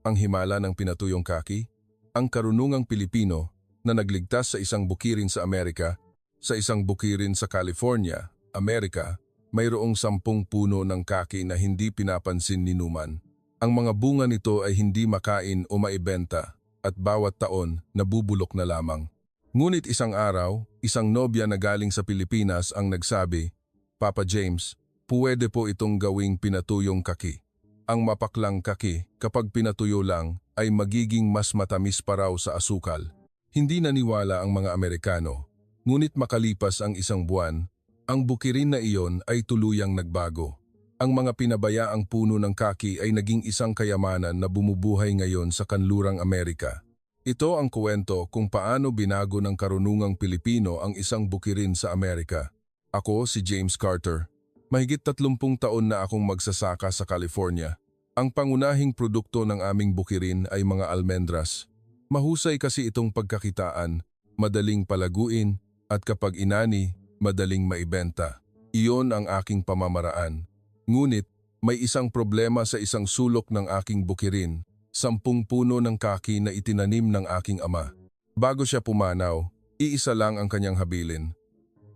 ang himala ng pinatuyong kaki? Ang karunungang Pilipino na nagligtas sa isang bukirin sa Amerika, sa isang bukirin sa California, Amerika, mayroong 10 puno ng kaki na hindi pinapansin ni Numan. Ang mga bunga nito ay hindi makain o maibenta at bawat taon nabubulok na lamang. Ngunit isang araw, isang nobya na galing sa Pilipinas ang nagsabi, "Papa James, puwede po itong gawing pinatuyong kaki. Ang mapaklang kaki, kapag pinatuyo lang, ay magiging mas matamis pa raw sa asukal." Hindi naniwala ang mga Amerikano. Ngunit makalipas ang isang buwan, ang bukirin na iyon ay tuluyang nagbago. Ang mga pinabayaang puno ng kaki ay naging isang kayamanan na bumubuhay ngayon sa kanlurang Amerika. Ito ang kwento kung paano binago ng karunungang Pilipino ang isang bukirin sa Amerika. Ako si James Carter. Mahigit 30 taon na akong magsasaka sa California. Ang pangunahing produkto ng aming bukirin ay mga almendras. Mahusay kasi itong pagkakitaan, madaling palaguin, at kapag inani, madaling maibenta. Iyon ang aking pamamaraan. Ngunit, may isang problema sa isang sulok ng aking bukirin, 10 puno ng kaki na itinanim ng aking ama. Bago siya pumanaw, iisa lang ang kanyang habilin.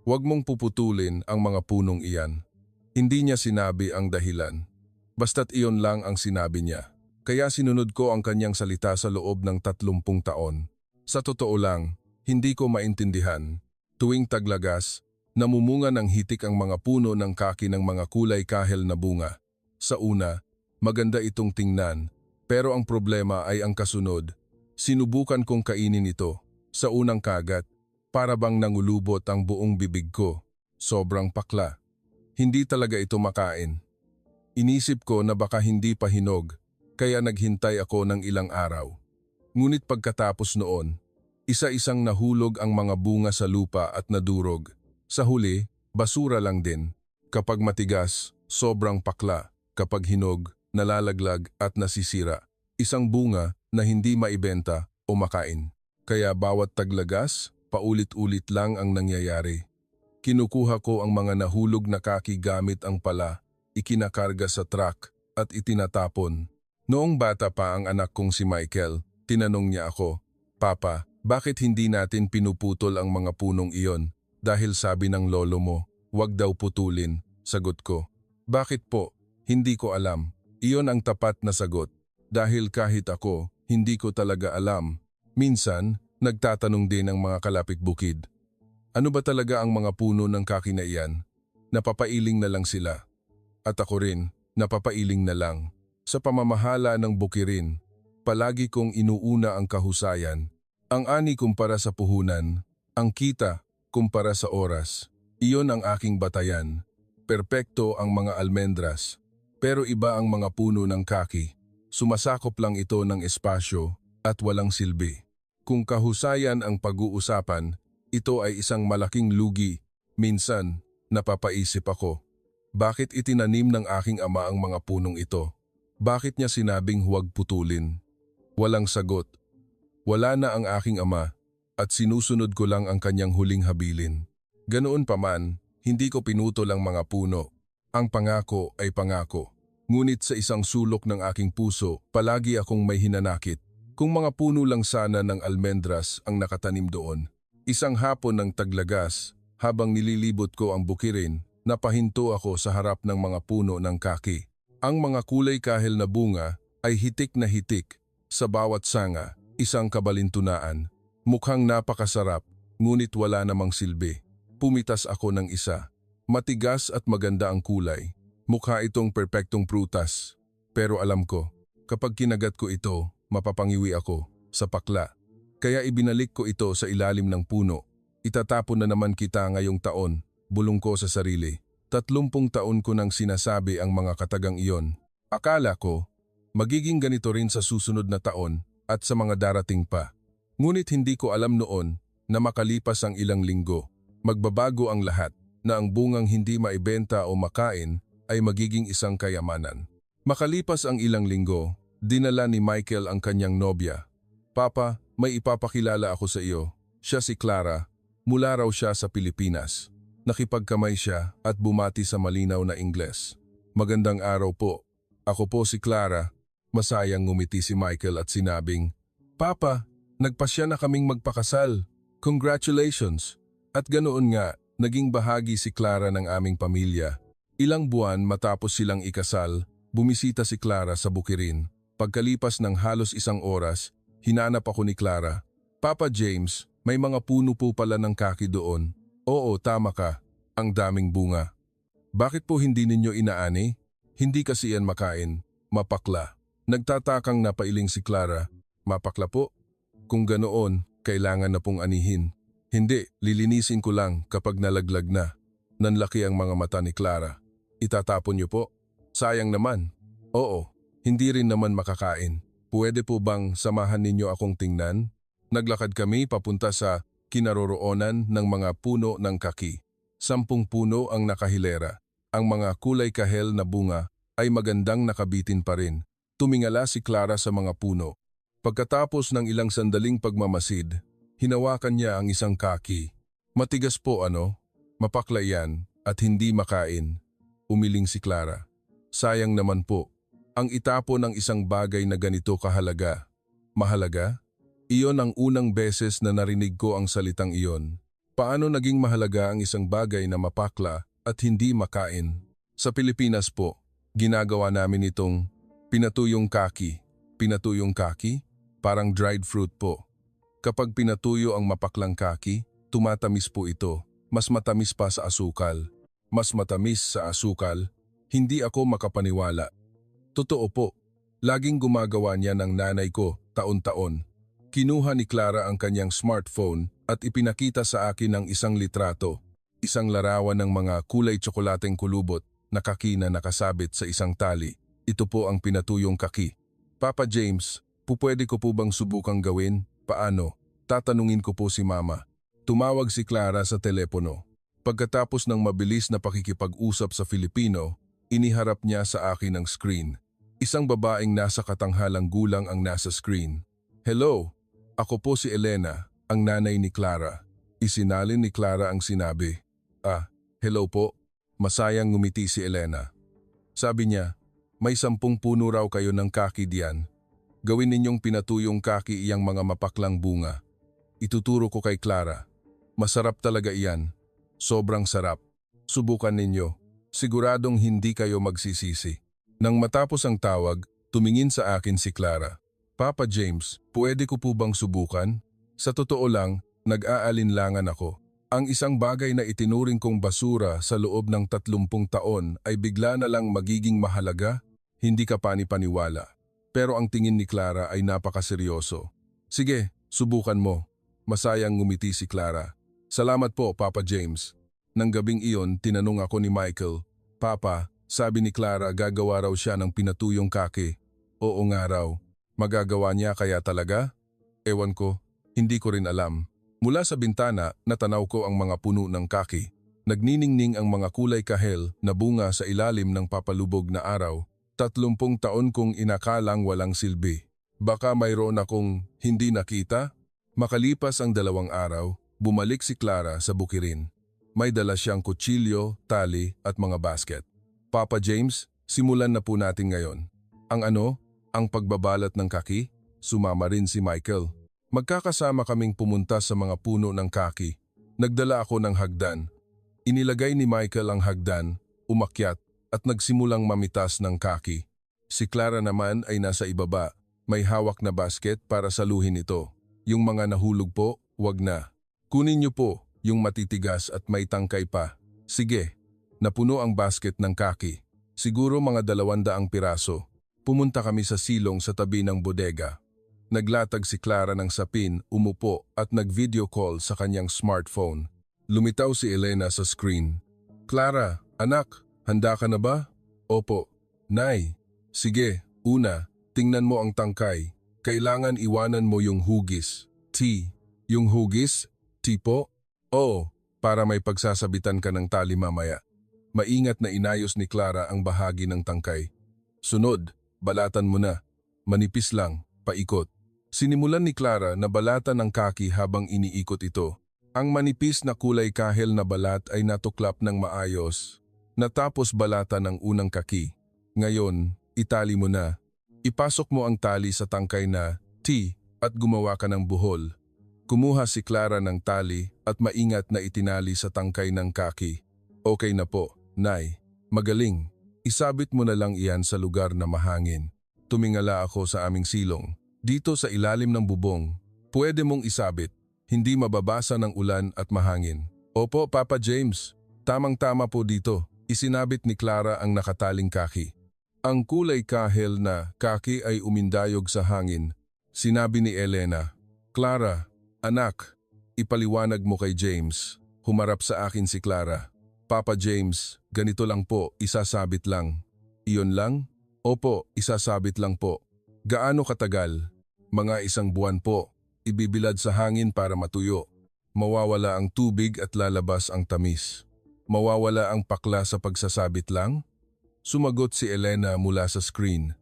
"Huwag mong puputulin ang mga punong iyan." Hindi niya sinabi ang dahilan. Basta't iyon lang ang sinabi niya. Kaya sinunod ko ang kanyang salita sa loob ng 30 taon. Sa totoo lang, hindi ko maintindihan. Tuwing taglagas, namumunga ng hitik ang mga puno ng kaki ng mga kulay kahel na bunga. Sa una, maganda itong tingnan, pero ang problema ay ang kasunod. Sinubukan kong kainin ito. Sa unang kagat, para bang nangulubot ang buong bibig ko. Sobrang pakla. Hindi talaga ito makain. Inisip ko na baka hindi pa hinog, kaya naghintay ako ng ilang araw. Ngunit pagkatapos noon, isa-isang nahulog ang mga bunga sa lupa at nadurog. Sa huli, basura lang din. Kapag matigas, sobrang pakla. Kapag hinog, nalalaglag at nasisira. Isang bunga na hindi maibenta o makain. Kaya bawat taglagas, paulit-ulit lang ang nangyayari. Kinukuha ko ang mga nahulog na kaki gamit ang pala, ikinakarga sa truck at itinatapon. Noong bata pa ang anak kong si Michael, tinanong niya ako, "Papa, bakit hindi natin pinuputol ang mga punong iyon? Dahil sabi ng lolo mo, huwag daw putulin." Sagot ko, "Bakit po? Hindi ko alam." Iyon ang tapat na sagot. Dahil kahit ako, hindi ko talaga alam. Minsan, nagtatanong din ang mga kalapit-bukid, ano ba talaga ang mga puno ng kaki na iyan? Napapailing na lang sila. At ako rin, napapailing na lang. Sa pamamahala ng bukirin, palagi kong inuuna ang kahusayan. Ang ani kumpara sa puhunan, ang kita kumpara sa oras. Iyon ang aking batayan. Perpekto ang mga almendras, pero iba ang mga puno ng kaki. Sumasakop lang ito ng espasyo at walang silbi. Kung kahusayan ang pag-uusapan, ito ay isang malaking lugi. Minsan, napapaisip ako, bakit itinanim ng aking ama ang mga punong ito? Bakit niya sinabing huwag putulin? Walang sagot. Wala na ang aking ama at sinusunod ko lang ang kanyang huling habilin. Ganoon pa man, hindi ko pinutol ang mga puno. Ang pangako ay pangako. Ngunit sa isang sulok ng aking puso, palagi akong may hinanakit. Kung mga puno lang sana ng almendras ang nakatanim doon. Isang hapon ng taglagas, habang nililibot ko ang bukirin, napahinto ako sa harap ng mga puno ng kaki. Ang mga kulay kahel na bunga ay hitik na hitik. Sa bawat sanga, isang kabalintunaan. Mukhang napakasarap, ngunit wala namang silbi. Pumitas ako ng isa. Matigas at maganda ang kulay. Mukha itong perpektong prutas. Pero alam ko, kapag kinagat ko ito, mapapangiwi ako sa pakla. Kaya ibinalik ko ito sa ilalim ng puno. Itatapon na naman kita ngayong taon, bulong ko sa sarili. 30 taon ko nang sinasabi ang mga katagang iyon. Akala ko, magiging ganito rin sa susunod na taon at sa mga darating pa. Ngunit hindi ko alam noon na makalipas ang ilang linggo, magbabago ang lahat, na ang bungang hindi maibenta o makain ay magiging isang kayamanan. Makalipas ang ilang linggo, dinala ni Michael ang kanyang nobya. "Papa, may ipapakilala ako sa iyo. Siya si Clara. Mula raw siya sa Pilipinas." Nakipagkamay siya at bumati sa malinaw na Ingles. "Magandang araw po. Ako po si Clara. Masayang ngumiti si Michael at sinabing, "Papa, nagpasya na kaming magpakasal. Congratulations!" At ganoon nga, naging bahagi si Clara ng aming pamilya. Ilang buwan matapos silang ikasal, bumisita si Clara sa Bukirin. Pagkalipas ng halos 1 oras, hinanap ako ni Clara. "Papa James, may mga puno po pala ng kaki doon." "Oo, tama ka. Ang daming bunga." "Bakit po hindi ninyo inaani?" "Hindi kasi yan makain. Mapakla." Nagtatakang napailing si Clara. "Mapakla po? Kung ganoon, kailangan na pong anihin." "Hindi, lilinisin ko lang kapag nalaglag na." Nanlaki ang mga mata ni Clara. "Itatapon niyo po? Sayang naman." "Oo, hindi rin naman makakain. Pwede po bang samahan ninyo akong tingnan?" Naglakad kami papunta sa kinaroroonan ng mga puno ng kaki. 10 puno ang nakahilera. Ang mga kulay kahel na bunga ay magandang nakabitin pa rin. Tumingala si Clara sa mga puno. Pagkatapos ng ilang sandaling pagmamasid, hinawakan niya ang isang kaki. "Matigas po ano? Mapakla yan at hindi makain." Umiling si Clara. "Sayang naman po. Ang itapon ng isang bagay na ganito kahalaga." "Mahalaga?" Iyon ang unang beses na narinig ko ang salitang iyon. Paano naging mahalaga ang isang bagay na mapakla at hindi makain? Sa Pilipinas po, ginagawa namin itong pinatuyong kaki. Pinatuyong kaki? Parang dried fruit po. Kapag pinatuyo ang mapaklang kaki, tumatamis po ito. Mas matamis pa sa asukal. Mas matamis sa asukal? Hindi ako makapaniwala. Totoo po. Laging gumagawa niya ng nanay ko, taon-taon. Kinuha ni Clara ang kanyang smartphone at ipinakita sa akin ang isang litrato. Isang larawan ng mga kulay tsokolateng kulubot na kaki na nakasabit sa isang tali. Ito po ang pinatuyong kaki. "Papa James, pupwede ko po bang subukang gawin?" "Paano?" "Tatanungin ko po si Mama." Tumawag si Clara sa telepono. Pagkatapos ng mabilis na pakikipag-usap sa Filipino, iniharap niya sa akin ang screen. Isang babaeng nasa katanghalang gulang ang nasa screen. "Hello, ako po si Elena, ang nanay ni Clara." Isinalin ni Clara ang sinabi. Hello po." Masayang ngumiti si Elena. Sabi niya, "May 10 puno raw kayo ng kaki diyan. Gawin ninyong pinatuyong kaki iyang mga mapaklang bunga." Ituturo ko kay Clara. "Masarap talaga iyan. Sobrang sarap. Subukan ninyo. Siguradong hindi kayo magsisisi." Nang matapos ang tawag, tumingin sa akin si Clara. "Papa James, pwede ko po bang subukan?" Sa totoo lang, nag-aalinlangan ako. Ang isang bagay na itinuring kong basura sa loob ng 30 taon ay bigla na lang magiging mahalaga, hindi ka panipaniwala. Pero ang tingin ni Clara ay napakaseryoso. "Sige, subukan mo." Masayang ngumiti si Clara. "Salamat po, Papa James." Nang gabing iyon, tinanong ako ni Michael, "Papa, sabi ni Clara gagawa raw siya ng pinatuyong kaki." "Oo nga raw." "Magagawa niya kaya talaga?" "Ewan ko, hindi ko rin alam." Mula sa bintana, natanaw ko ang mga puno ng kaki. Nagniningning ang mga kulay kahel na bunga sa ilalim ng papalubog na araw. 30 taon kong inakalang walang silbi. Baka mayroon akong hindi nakita? Makalipas ang 2 araw, bumalik si Clara sa Bukirin. May dala siyang kutsilyo, tali at mga basket. "Papa James, simulan na po natin ngayon." "Ang ano? Ang pagbabalat ng kaki?" Sumama rin si Michael. Magkakasama kaming pumunta sa mga puno ng kaki. Nagdala ako ng hagdan. Inilagay ni Michael ang hagdan, umakyat at nagsimulang mamitas ng kaki. Si Clara naman ay nasa ibaba, may hawak na basket para saluhin ito. "Yung mga nahulog po, wag na. Kunin niyo po yung matitigas at may tangkay pa." "Sige." Napuno ang basket ng kaki. Siguro mga 200 piraso. Pumunta kami sa silong sa tabi ng bodega. Naglatag si Clara ng sapin, umupo at nag-video call sa kanyang smartphone. Lumitaw si Elena sa screen. "Clara, anak, handa ka na ba?" "Opo." "Nay." "Sige, una, tingnan mo ang tangkay. Kailangan iwanan mo yung hugis." "T." "Yung hugis? T po?" "Oo, para may pagsasabitan ka ng tali mamaya." Maingat na inayos ni Clara ang bahagi ng tangkay. "Sunod, balatan mo na. Manipis lang, paikot." Sinimulan ni Clara na balatan ng kaki habang iniikot ito. Ang manipis na kulay kahel na balat ay natuklap ng maayos. Natapos balatan ng unang kaki. "Ngayon, itali mo na." Ipasok mo ang tali sa tangkay na T at gumawa ka ng buhol. Kumuha si Clara ng tali at maingat na itinali sa tangkay ng kaki. Okay na po, Nay. Magaling. Isabit mo na lang iyan sa lugar na mahangin. Tumingala ako sa aming silong. Dito sa ilalim ng bubong, pwede mong isabit. Hindi mababasa ng ulan at mahangin. Opo, Papa James. Tamang-tama po dito. Isinabit ni Clara ang nakataling kaki. Ang kulay kahel na kaki ay umindayog sa hangin. Sinabi ni Elena, Clara, anak, ipaliwanag mo kay James. Humarap sa akin si Clara. Papa James, ganito lang po, isasabit lang. Iyon lang? Opo, isasabit lang po. Gaano katagal? Mga 1 buwan po. Ibibilad sa hangin para matuyo. Mawawala ang tubig at lalabas ang tamis. Mawawala ang pakla sa pagsasabit lang? Sumagot si Elena mula sa screen.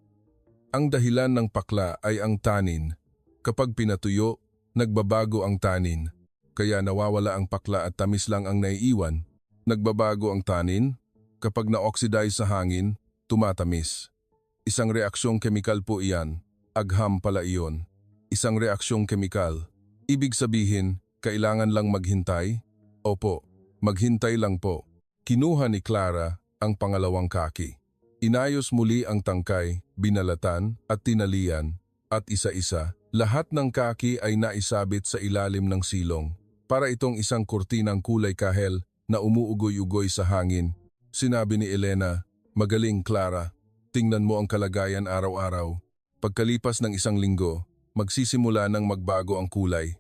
Ang dahilan ng pakla ay ang tanin. Kapag pinatuyo, nagbabago ang tanin. Kaya nawawala ang pakla at tamis lang ang naiiwan. Nagbabago ang tanin. Kapag na-oxidize sa hangin, tumatamis. Isang reaksyong kemikal po iyan. Agham pala iyon. Isang reaksyong kemikal. Ibig sabihin, kailangan lang maghintay? Opo, maghintay lang po. Kinuha ni Clara ang pangalawang kaki. Inayos muli ang tangkay, binalatan at tinalian, at isa-isa, lahat ng kaki ay naisabit sa ilalim ng silong. Para itong isang kurtinang kulay kahel na umuugoy-ugoy sa hangin. Sinabi ni Elena, magaling Clara, tingnan mo ang kalagayan araw-araw. Pagkalipas ng 1 linggo, magsisimula ng magbago ang kulay.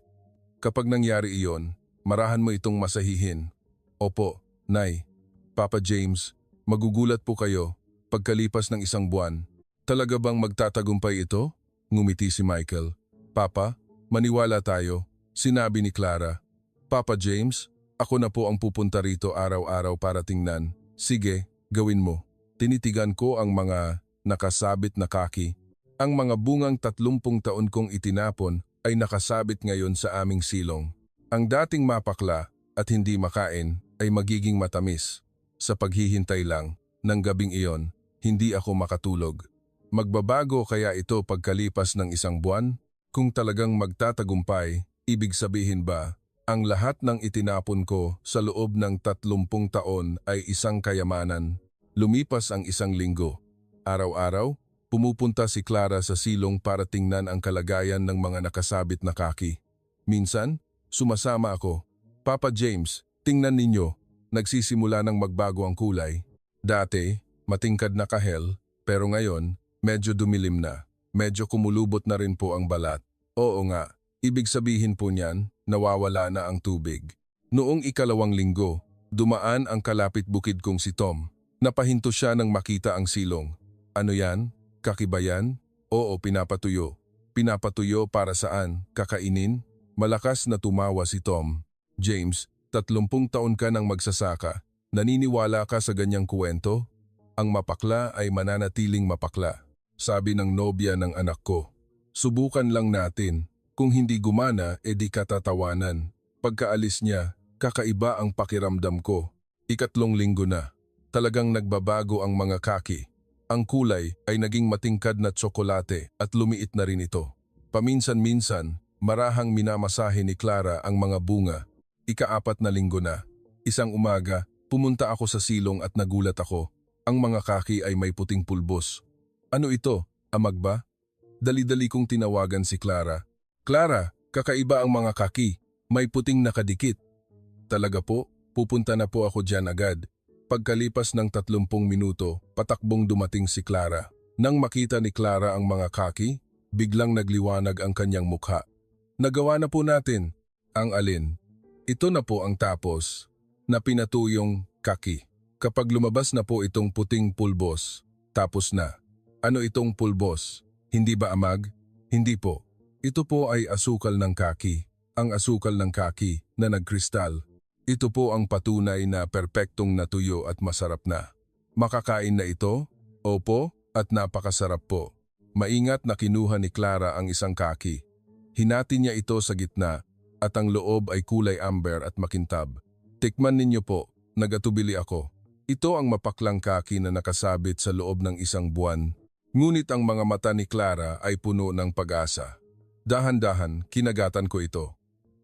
Kapag nangyari iyon, marahan mo itong masahihin. Opo, Nay. Papa James, magugulat po kayo pagkalipas ng 1 buwan. Talaga bang magtatagumpay ito? Ngumiti si Michael. Papa, maniwala tayo, sinabi ni Clara. Papa James, ako na po ang pupunta rito araw-araw para tingnan. Sige, gawin mo. Tinitigan ko ang mga nakasabit na kaki. Ang mga bungang 30 taon kong itinapon ay nakasabit ngayon sa aming silong. Ang dating mapakla at hindi makain ay magiging matamis. Sa paghihintay lang ng gabing iyon, hindi ako makatulog. Magbabago kaya ito pagkalipas ng 1 buwan? Kung talagang magtatagumpay, ibig sabihin ba, ang lahat ng itinapon ko sa loob ng 30 taon ay isang kayamanan? Lumipas ang 1 linggo. Araw-araw, pumupunta si Clara sa silong para tingnan ang kalagayan ng mga nakasabit na kaki. Minsan, sumasama ako. Papa James, tingnan ninyo, nagsisimula ng magbago ang kulay. Dati, matingkad na kahel, pero ngayon, medyo dumilim na. Medyo kumulubot na rin po ang balat. Oo nga, ibig sabihin po niyan, nawawala na ang tubig. Noong 2 linggo, dumaan ang kalapit bukid kong si Tom. Napahinto siya nang makita ang silong. Ano yan? Kakibayan? Oo, pinapatuyo. Pinapatuyo para saan? Kakainin? Malakas na tumawa si Tom. James, 30 taon ka nang magsasaka. Naniniwala ka sa ganyang kwento? Ang mapakla ay mananatiling mapakla, sabi ng nobya ng anak ko. Subukan lang natin. Kung hindi gumana, edi katatawanan. Pagkaalis niya, kakaiba ang pakiramdam ko. 3 linggo na. Talagang nagbabago ang mga kaki. Ang kulay ay naging matingkad na tsokolate at lumiit na rin ito. Paminsan-minsan, marahang minamasahe ni Clara ang mga bunga. 4 na linggo na. Isang umaga, pumunta ako sa silong at nagulat ako. Ang mga kaki ay may puting pulbos. Ano ito? Amag ba? Dali-dali kong tinawagan si Clara. Clara, kakaiba ang mga kaki. May puting nakadikit. Talaga po, pupunta na po ako dyan agad. Pagkalipas ng 30 minuto, patakbong dumating si Clara. Nang makita ni Clara ang mga kaki, biglang nagliwanag ang kanyang mukha. Nagawa na po natin. Ang alin? Ito na po ang tapos na pinatuyong kaki. Kapag lumabas na po itong puting pulbos, tapos na. Ano itong pulbos? Hindi ba amag? Hindi po. Ito po ay asukal ng kaki. Ang asukal ng kaki na nagkristal. Ito po ang patunay na perpektong natuyo at masarap na. Makakain na ito? Opo, at napakasarap po. Maingat na kinuha ni Clara ang isang kaki. Hinati niya ito sa gitna at ang loob ay kulay amber at makintab. Tikman ninyo po, nagatubili ako. Ito ang mapaklang kaki na nakasabit sa loob ng 1 buwan. Ngunit ang mga mata ni Clara ay puno ng pag-asa. Dahan-dahan, kinagatan ko ito.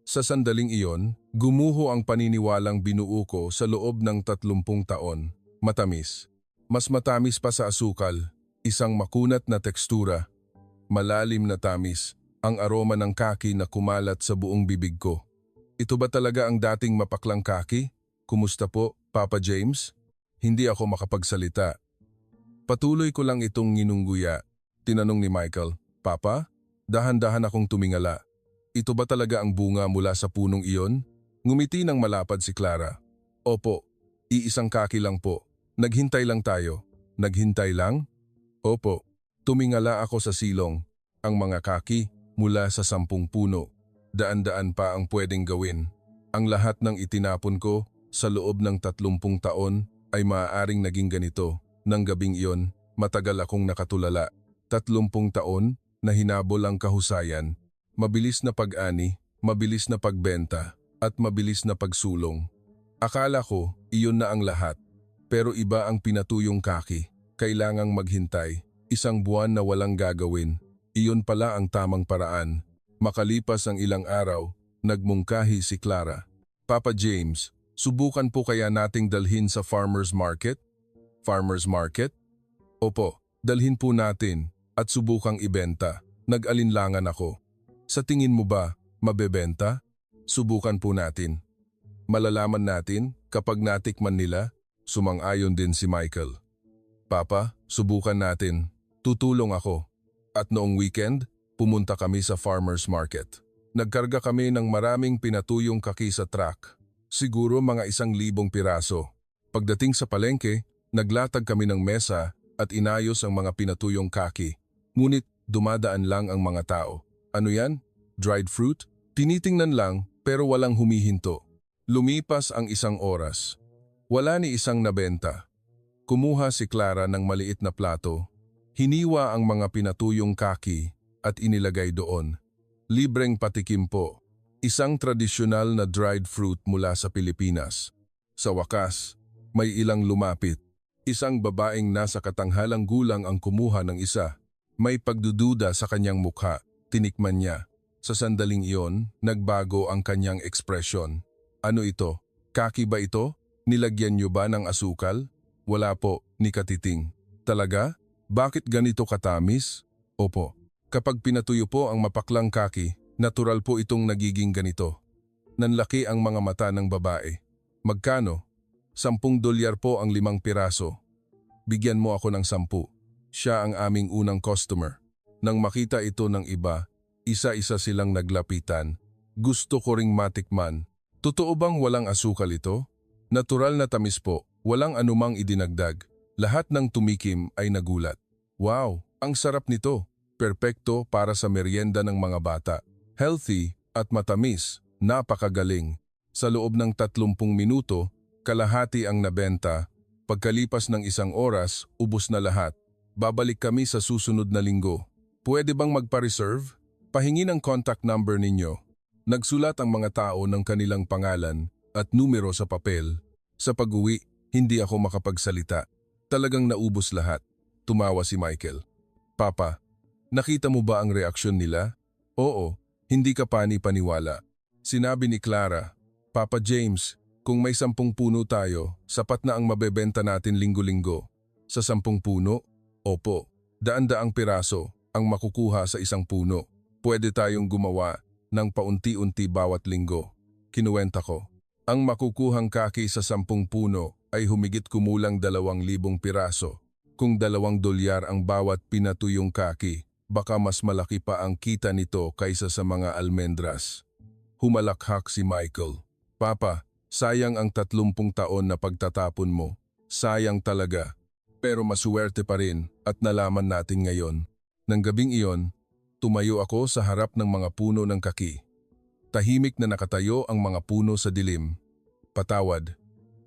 Sa sandaling iyon, gumuho ang paniniwalang binuo ko sa loob ng 30 taon. Matamis. Mas matamis pa sa asukal. Isang makunat na tekstura. Malalim na tamis. Ang aroma ng kaki na kumalat sa buong bibig ko. Ito ba talaga ang dating mapaklang kaki? Kumusta po, Papa James? Hindi ako makapagsalita. Patuloy ko lang itong nginungguya. Tinanong ni Michael, Papa? Dahan-dahan akong tumingala. Ito ba talaga ang bunga mula sa punong iyon? Ngumiti ng malapad si Clara. Opo, iisang kaki lang po. Naghintay lang tayo. Naghintay lang? Opo. Tumingala ako sa silong. Ang mga kaki mula sa 10 puno. Daan-daan pa ang pwedeng gawin. Ang lahat ng itinapon ko sa loob ng 30 taon ay maaaring naging ganito. Nang gabing iyon, matagal akong nakatulala. 30 taon na hinabol ang kahusayan. Mabilis na pag-ani, mabilis na pagbenta, at mabilis na pagsulong. Akala ko, iyon na ang lahat. Pero iba ang pinatuyong kaki. Kailangang maghintay. 1 buwan na walang gagawin. Iyon pala ang tamang paraan. Makalipas ang ilang araw, nagmungkahi si Clara. Papa James, subukan po kaya nating dalhin sa farmer's market? Farmer's market? Opo, dalhin po natin at subukang ibenta. Nag-alinlangan ako. Sa tingin mo ba, mabebenta? Subukan po natin. Malalaman natin kapag natikman nila, sumang-ayon din si Michael. Papa, subukan natin. Tutulong ako. At noong weekend, pumunta kami sa farmer's market. Nagkarga kami ng maraming pinatuyong kaki sa truck. Siguro mga 1,000 piraso. Pagdating sa palengke, naglatag kami ng mesa at inayos ang mga pinatuyong kaki. Ngunit dumadaan lang ang mga tao. Ano yan? Dried fruit? Tinitingnan lang pero walang humihinto. Lumipas ang 1 oras. Wala ni isang nabenta. Kumuha si Clara ng maliit na plato. Hiniwa ang mga pinatuyong kaki at inilagay doon. Libreng patikim po. Isang tradisyonal na dried fruit mula sa Pilipinas. Sa wakas, may ilang lumapit. Isang babaeng nasa katanghalang gulang ang kumuha ng isa. May pagdududa sa kanyang mukha. Tinikman niya. Sa sandaling iyon, nagbago ang kanyang ekspresyon. Ano ito? Kaki ba ito? Nilagyan niyo ba ng asukal? Wala po, ni Katiting. Talaga? Bakit ganito katamis? Opo. Kapag pinatuyo po ang mapaklang kaki, natural po itong nagiging ganito. Nanlaki ang mga mata ng babae. Magkano? $10 po ang 5 piraso. Bigyan mo ako ng 10. Siya ang aming unang customer. Nang makita ito ng iba, isa-isa silang naglapitan. Gusto ko ring matikman. Totoo bang walang asukal ito? Natural na tamis po, walang anumang idinagdag. Lahat ng tumikim ay nagulat. Wow, ang sarap nito. Perpekto para sa merienda ng mga bata. Healthy at matamis, napakagaling. Sa loob ng 30 minuto, kalahati ang nabenta. Pagkalipas ng 1 oras, ubos na lahat. Babalik kami sa susunod na linggo. Pwede bang magpa-reserve? Pahingi ng contact number ninyo. Nagsulat ang mga tao ng kanilang pangalan at numero sa papel. Sa pag-uwi, hindi ako makapagsalita. Talagang naubos lahat. Tumawa si Michael. Papa, nakita mo ba ang reaksyon nila? Oo, hindi ka pani-paniwala. Sinabi ni Clara, Papa James, kung may 10 puno tayo, sapat na ang mabebenta natin linggo-linggo. Sa 10 puno? Opo, daan-daang piraso ang makukuha sa 1 puno. Pwede tayong gumawa ng paunti-unti bawat linggo. Kinuwenta ko. Ang makukuhang kaki sa 10 puno ay humigit kumulang 2,000 piraso. Kung $2 ang bawat pinatuyong kaki, baka mas malaki pa ang kita nito kaysa sa mga almendras. Humalakhak si Michael. Papa, sayang ang 30 taon na pagtatapon mo. Sayang talaga. Pero masuwerte pa rin at nalaman natin ngayon. Nang gabing iyon, tumayo ako sa harap ng mga puno ng kaki. Tahimik na nakatayo ang mga puno sa dilim. Patawad.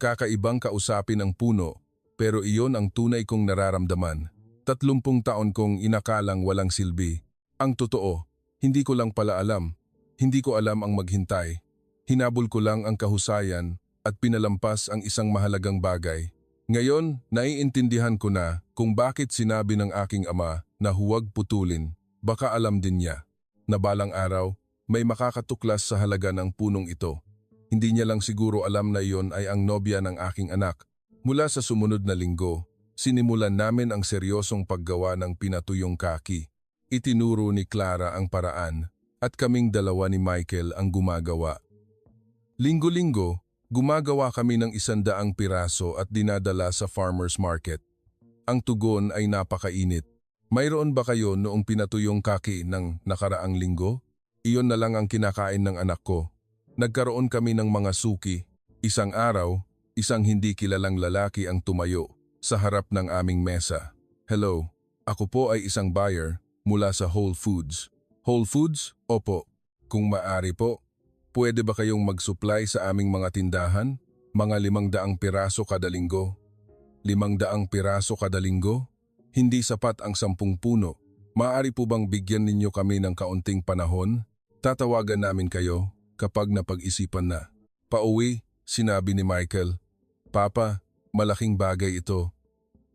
Kakaibang kausapin ang puno, pero iyon ang tunay kong nararamdaman. 30 taon kong inakalang walang silbi. Ang totoo, hindi ko lang pala alam. Hindi ko alam ang maghintay. Hinabol ko lang ang kahusayan at pinalampas ang isang mahalagang bagay. Ngayon, naiintindihan ko na kung bakit sinabi ng aking ama na huwag putulin. Baka alam din niya na balang araw may makakatuklas sa halaga ng punong ito. Hindi niya lang siguro alam na iyon ay ang nobya ng aking anak. Mula sa sumunod na linggo, sinimulan namin ang seryosong paggawa ng pinatuyong kaki. Itinuro ni Clara ang paraan at kaming dalawa ni Michael ang gumagawa. Linggo-linggo, gumagawa kami ng 100 piraso at dinadala sa farmer's market. Ang tugon ay napakainit. Mayroon ba kayo noong pinatuyong kaki ng nakaraang linggo? Iyon na lang ang kinakain ng anak ko. Nagkaroon kami ng mga suki. Isang araw, isang hindi kilalang lalaki ang tumayo sa harap ng aming mesa. Hello, ako po ay isang buyer mula sa Whole Foods. Whole Foods? Opo. Kung maaari po, pwede ba kayong mag-supply sa aming mga tindahan? Mga 500 piraso kada linggo. 500 piraso kada linggo? Hindi sapat ang 10 puno. Maaari po bang bigyan ninyo kami ng kaunting panahon? Tatawagan namin kayo kapag napag-isipan na. Pauwi, sinabi ni Michael. Papa, malaking bagay ito.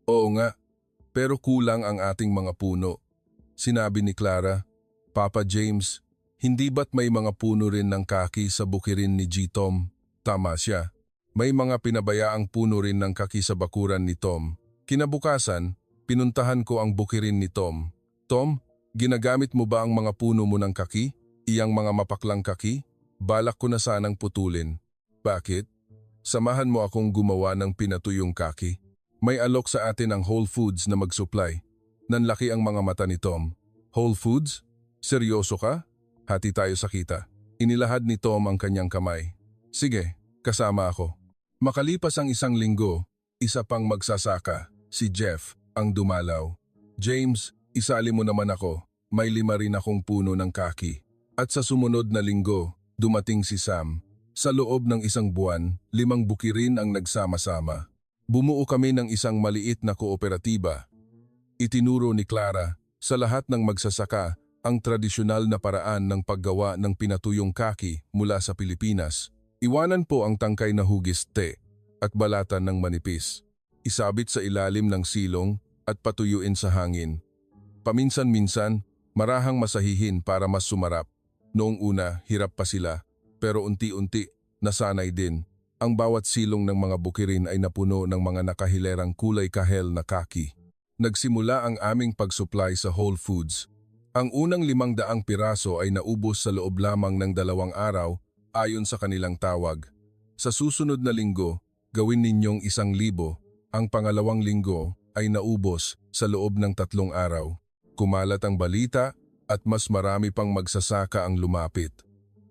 Oo nga, pero kulang ang ating mga puno. Sinabi ni Clara. Papa James, hindi ba't may mga puno rin ng kaki sa bukirin ni G. Tom? Tama siya. May mga pinabayaang puno rin ng kaki sa bakuran ni Tom. Kinabukasan, pinuntahan ko ang bukirin ni Tom. Tom, ginagamit mo ba ang mga puno mo ng kaki? Iyang mga mapaklang kaki? Balak ko na sanang putulin. Bakit? Samahan mo akong gumawa ng pinatuyong kaki. May alok sa atin ang Whole Foods na mag-supply. Nanlaki ang mga mata ni Tom. Whole Foods? Seryoso ka? Hati tayo sa kita. Inilahad ni Tom ang kanyang kamay. Sige, kasama ako. Makalipas ang 1 linggo, isa pang magsasaka, si Jeff, ang dumalaw. James, isali mo naman ako. May 5 rin akong puno ng kaki. At sa sumunod na linggo, dumating si Sam. Sa loob ng 1 buwan, 5 bukirin ang nagsama-sama. Bumuo kami ng isang maliit na kooperatiba. Itinuro ni Clara sa lahat ng magsasaka ang tradisyonal na paraan ng paggawa ng pinatuyong kaki mula sa Pilipinas. Iwanan po ang tangkay na hugis te at balatan ng manipis. Isabit sa ilalim ng silong at patuyuin sa hangin. Paminsan-minsan, marahang masahihin para mas sumarap. Noong una, hirap pa sila, pero unti-unti, nasanay din. Ang bawat silong ng mga bukirin ay napuno ng mga nakahilerang kulay kahel na kaki. Nagsimula ang aming pag-supply sa Whole Foods. Ang unang 500 piraso ay naubos sa loob lamang ng 2 araw ayon sa kanilang tawag. Sa susunod na linggo, gawin ninyong 1,000. Ang pangalawang linggo ay naubos sa loob ng 3 araw. Kumalat ang balita at mas marami pang magsasaka ang lumapit.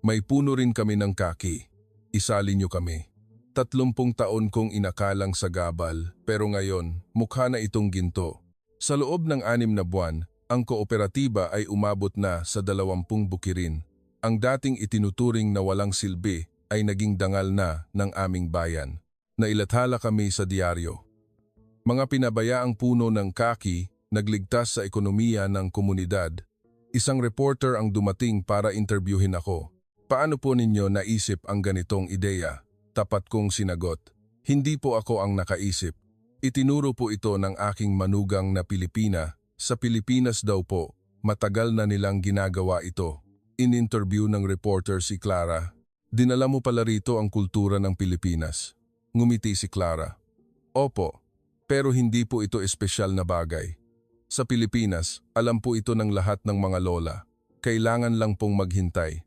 May puno rin kami ng kaki. Isali niyo kami. 30 taon kong inakalang sa gabal, pero ngayon, mukha na itong ginto. Sa loob ng 6 na buwan, ang kooperatiba ay umabot na sa 20 bukirin. Ang dating itinuturing na walang silbi ay naging dangal na ng aming bayan. Nailathala kami sa diaryo. Mga pinabayaang puno ng kaki nagligtas sa ekonomiya ng komunidad. Isang reporter ang dumating para interbyuhin ako. Paano po ninyo naisip ang ganitong ideya? Tapat kong sinagot. Hindi po ako ang nakaisip. Itinuro po ito ng aking manugang na Pilipina. Sa Pilipinas daw po, matagal na nilang ginagawa ito. In-interview ng reporter si Clara. Dinala mo pala rito ang kultura ng Pilipinas. Ngumiti si Clara. Opo, pero hindi po ito espesyal na bagay. Sa Pilipinas, alam po ito ng lahat ng mga lola. Kailangan lang pong maghintay.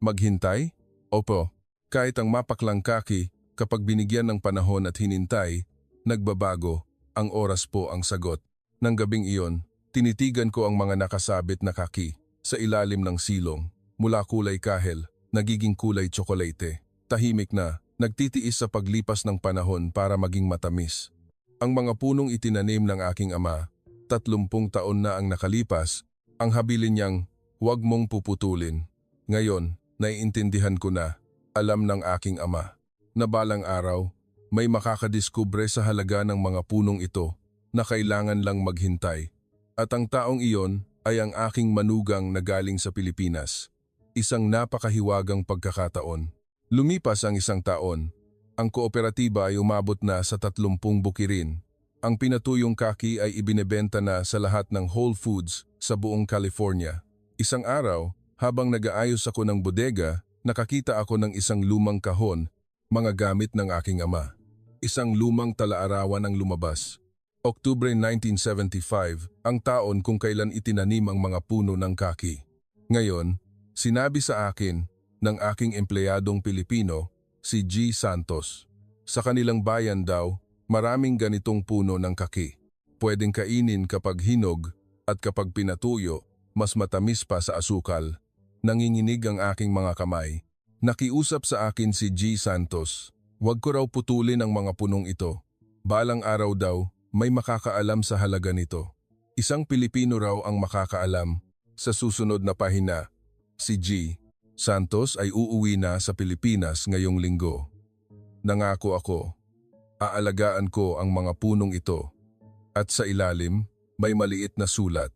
Maghintay? Opo, kahit ang mapaklang kaki, kapag binigyan ng panahon at hinintay, nagbabago, ang oras po ang sagot. Nang gabing iyon, tinitigan ko ang mga nakasabit na kaki sa ilalim ng silong. Mula kulay kahel, nagiging kulay tsokolate. Tahimik na, nagtitiis sa paglipas ng panahon para maging matamis. Ang mga punong itinanim ng aking ama, 30 taon na ang nakalipas, ang habilin niyang, huwag mong puputulin. Ngayon, naiintindihan ko na, alam ng aking ama, na balang araw, may makakadiskubre sa halaga ng mga punong ito na kailangan lang maghintay. At ang taong iyon ay ang aking manugang na galing sa Pilipinas. Isang napakahiwagang pagkakataon. Lumipas ang 1 taon. Ang kooperatiba ay umabot na sa 30 bukirin. Ang pinatuyong kaki ay ibinebenta na sa lahat ng Whole Foods sa buong California. Isang araw, habang nag-aayos ako ng bodega, nakakita ako ng isang lumang kahon, mga gamit ng aking ama. Isang lumang talaarawan ang lumabas. Oktubre 1975, ang taon kung kailan itinanim ang mga puno ng kaki. Ngayon, sinabi sa akin ng aking empleyadong Pilipino, si G. Santos. Sa kanilang bayan daw, maraming ganitong puno ng kaki. Pwedeng kainin kapag hinog at kapag pinatuyo, mas matamis pa sa asukal. Nanginginig ang aking mga kamay. Nakiusap sa akin si G. Santos. Huwag ko raw putulin ang mga punong ito. Balang araw daw, may makakaalam sa halaga nito. Isang Pilipino raw ang makakaalam. Sa susunod na pahina, si G. Santos ay uuwi na sa Pilipinas ngayong linggo. Nangako ako, aalagaan ko ang mga punong ito. At sa ilalim, may maliit na sulat.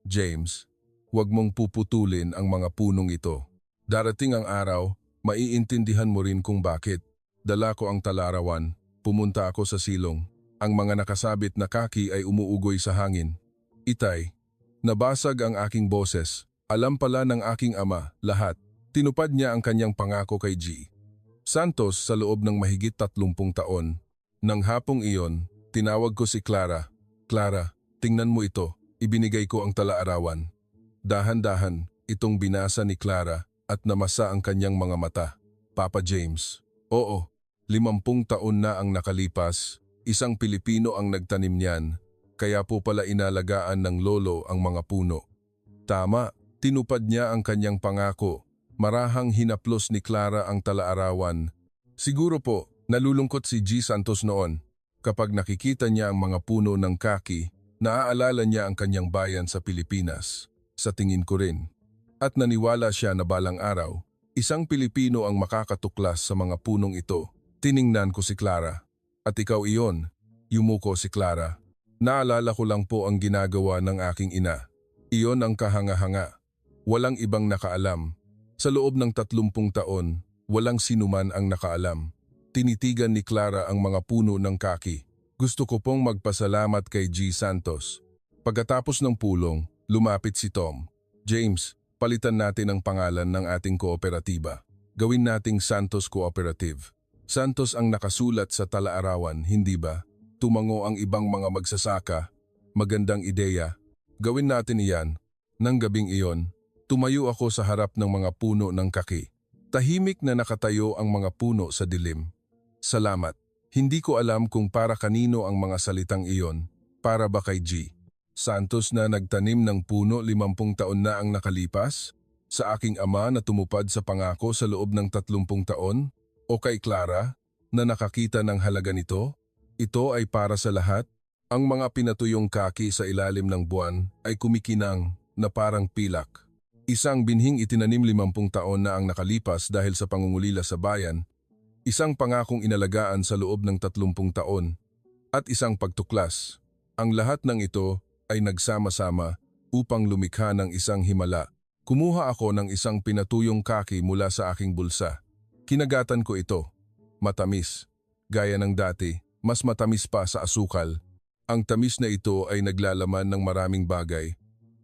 James, huwag mong puputulin ang mga punong ito. Darating ang araw, maiintindihan mo rin kung bakit. Dala ko ang talarawan, pumunta ako sa silong. Ang mga nakasabit na kaki ay umuugoy sa hangin. Itay, nabasag ang aking boses. Alam pala ng aking ama, lahat. Tinupad niya ang kanyang pangako kay G. Santos sa loob ng mahigit 30 taon. Nang hapong iyon, tinawag ko si Clara. Clara, tingnan mo ito. Ibinigay ko ang talaarawan. Dahan-dahan, itong binasa ni Clara at namasa ang kanyang mga mata. Papa James. Oo, 50 taon na ang nakalipas. Isang Pilipino ang nagtanim niyan. Kaya po pala inalagaan ng lolo ang mga puno. Tama, tinupad niya ang kanyang pangako. Marahang hinaplos ni Clara ang talaarawan. Siguro po, nalulungkot si G. Santos noon. Kapag nakikita niya ang mga puno ng kaki, naaalala niya ang kanyang bayan sa Pilipinas. Sa tingin ko rin. At naniwala siya na balang araw, isang Pilipino ang makakatuklas sa mga punong ito. Tiningnan ko si Clara. At ikaw iyon, yumuko si Clara. Naalala ko lang po ang ginagawa ng aking ina. Iyon ang kahanga-hanga. Walang ibang nakaalam. Sa loob ng 30 taon, walang sinuman ang nakaalam. Tinitigan ni Clara ang mga puno ng kaki. Gusto ko pong magpasalamat kay G. Santos. Pagkatapos ng pulong, lumapit si Tom. James, palitan natin ang pangalan ng ating kooperatiba. Gawin nating Santos Cooperative. Santos ang nakasulat sa talaarawan, hindi ba? Tumango ang ibang mga magsasaka. Magandang ideya. Gawin natin iyan. Nang gabing iyon, tumayo ako sa harap ng mga puno ng kaki. Tahimik na nakatayo ang mga puno sa dilim. Salamat. Hindi ko alam kung para kanino ang mga salitang iyon. Para ba kay G. Santos na nagtanim ng puno 50 taon na ang nakalipas? Sa aking ama na tumupad sa pangako sa loob ng 30 taon? O kay Clara na nakakita ng halaga nito? Ito ay para sa lahat. Ang mga pinatuyong kaki sa ilalim ng buwan ay kumikinang na parang pilak. Isang binhing itinanim 50 taon na ang nakalipas dahil sa pangungulila sa bayan, isang pangakong inalagaan sa loob ng 30 taon, at isang pagtuklas. Ang lahat ng ito ay nagsama-sama upang lumikha ng isang himala. Kumuha ako ng isang pinatuyong kaki mula sa aking bulsa. Kinagatan ko ito. Matamis. Gaya ng dati, mas matamis pa sa asukal. Ang tamis na ito ay naglalaman ng maraming bagay.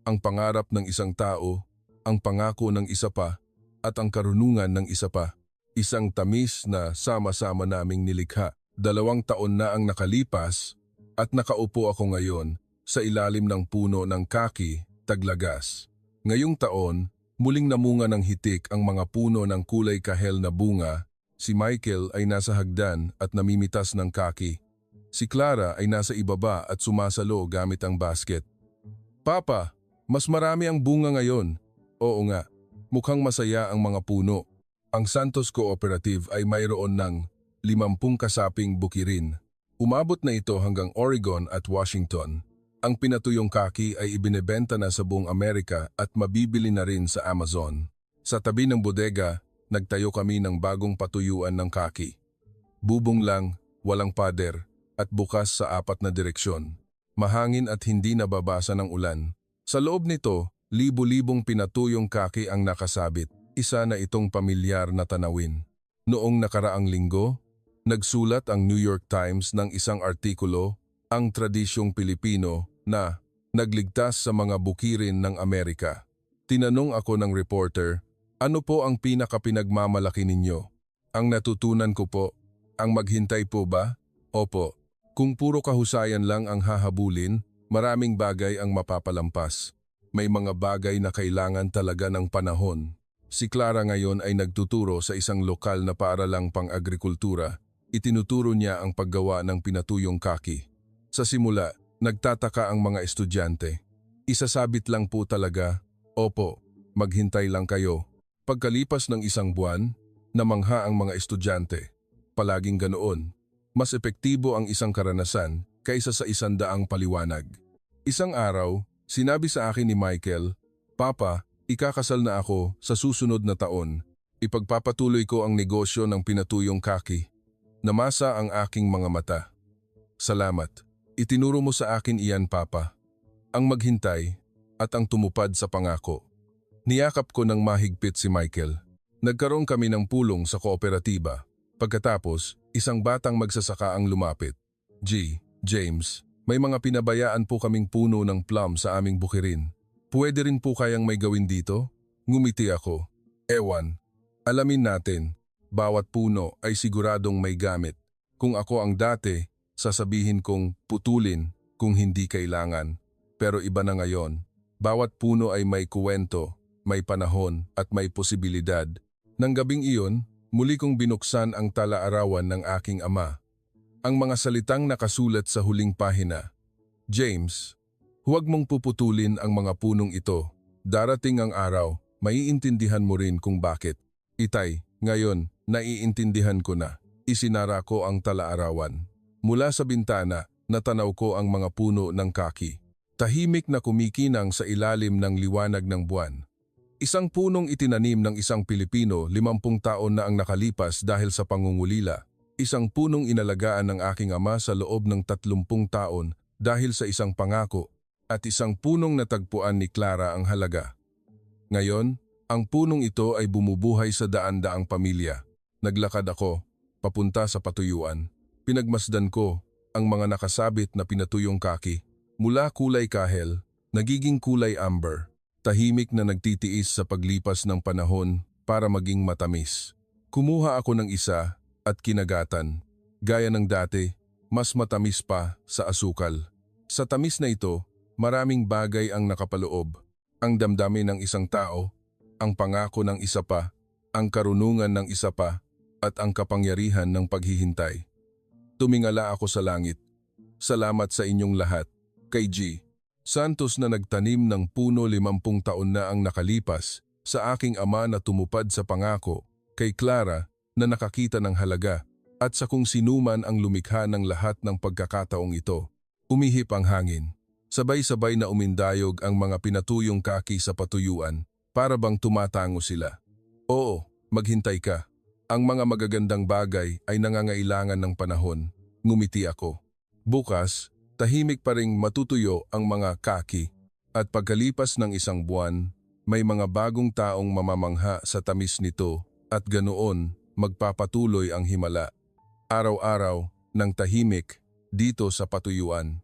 Ang pangarap ng isang tao, ang pangako ng isa pa, at ang karunungan ng isa pa. Isang tamis na sama-sama naming nilikha. 2 taon na ang nakalipas at nakaupo ako ngayon sa ilalim ng puno ng kaki, Taglagas. Ngayong taon, muling namunga ng hitik ang mga puno ng kulay kahel na bunga. Si Michael ay nasa hagdan at namimitas ng kaki. Si Clara ay nasa ibaba at sumasalo gamit ang basket. Papa, mas marami ang bunga ngayon. Oo nga, mukhang masaya ang mga puno. Ang Santos Cooperative ay mayroon ng 50 kasaping bukirin. Umabot na ito hanggang Oregon at Washington. Ang pinatuyong kaki ay ibinebenta na sa buong Amerika at mabibili na rin sa Amazon. Sa tabi ng bodega, nagtayo kami ng bagong patuyuan ng kaki. Bubong lang, walang pader, at bukas sa 4 na direksyon. Mahangin at hindi nababasa ng ulan. Sa loob nito, libo-libong pinatuyong kaki ang nakasabit. Isa na itong pamilyar na tanawin. Noong nakaraang linggo, Nagsulat ang New York Times ng isang artikulo, ang tradisyong Pilipino na nagligtas sa mga bukirin ng Amerika. Tinanong ako ng reporter, ano po ang pinakapinagmamalaki ninyo? Ang natutunan ko po, ang maghintay po ba? Opo. Kung puro kahusayan lang ang hahabulin, maraming bagay ang mapapalampas. May mga bagay na kailangan talaga ng panahon. Si Clara ngayon ay nagtuturo sa isang lokal na paaralang pang-agrikultura. Itinuturo niya ang paggawa ng pinatuyong kaki. Sa simula, nagtataka ang mga estudyante. Isasabit lang po talaga, opo, maghintay lang kayo. Pagkalipas ng isang buwan, namangha ang mga estudyante. Palaging ganoon. Mas epektibo ang isang karanasan kaysa sa 100 paliwanag. Isang araw, sinabi sa akin ni Michael, Papa, ikakasal na ako sa susunod na taon. Ipagpapatuloy ko ang negosyo ng pinatuyong kaki. Namasa ang aking mga mata. Salamat. Itinuro mo sa akin iyan, Papa. Ang maghintay at ang tumupad sa pangako. Niyakap ko ng mahigpit si Michael. Nagkaroon kami ng pulong sa kooperatiba. Pagkatapos, isang batang magsasaka ang lumapit. James, may mga pinabayaan po kaming puno ng plum sa aming bukirin. Pwede rin po kayang may gawin dito? Ngumiti ako. Ewan. Alamin natin. Bawat puno ay siguradong may gamit. Kung ako ang dati, sasabihin kong putulin kung hindi kailangan. Pero iba na ngayon. Bawat puno ay may kuwento, may panahon at may posibilidad. Nang gabing iyon, muli kong binuksan ang tala-arawan ng aking ama. Ang mga salitang nakasulat sa huling pahina. James, huwag mong puputulin ang mga punong ito. Darating ang araw, maiintindihan mo rin kung bakit. Itay, ngayon, naiintindihan ko na. Isinara ko ang tala-arawan. Mula sa bintana, natanaw ko ang mga puno ng kaki. Tahimik na kumikinang sa ilalim ng liwanag ng buwan. Isang punong itinanim ng isang Pilipino 50 taon na ang nakalipas dahil sa pangungulila. Isang punong inalagaan ng aking ama sa loob ng 30 taon dahil sa isang pangako. At isang punong natagpuan ni Clara ang halaga. Ngayon, ang punong ito ay bumubuhay sa daan-daang pamilya. Naglakad ako, papunta sa patuyuan. Pinagmasdan ko ang mga nakasabit na pinatuyong kaki. Mula kulay kahel, nagiging kulay amber. Tahimik na nagtitiis sa paglipas ng panahon para maging matamis. Kumuha ako ng isa at kinagatan. Gaya ng dati, mas matamis pa sa asukal. Sa tamis na ito, maraming bagay ang nakapaloob. Ang damdamin ng isang tao, ang pangako ng isa pa, ang karunungan ng isa pa, at ang kapangyarihan ng paghihintay. Tumingala ako sa langit. Salamat sa inyong lahat. Kay G. Santos na nagtanim ng puno 50 taon na ang nakalipas, sa aking ama na tumupad sa pangako, kay Clara na nakakita ng halaga, at sa kung sinuman ang lumikha ng lahat ng pagkakataong ito. Umihip ang hangin. Sabay-sabay na umindayog ang mga pinatuyong kaki sa patuyuan, para bang tumatango sila. Oo, maghintay ka. Ang mga magagandang bagay ay nangangailangan ng panahon. Ngumiti ako. Bukas, tahimik pa ring matutuyo ang mga kaki. At pagkalipas ng isang buwan, may mga bagong taong mamamangha sa tamis nito at ganoon magpapatuloy ang himala. Araw-araw, ng tahimik, dito sa patuyuan.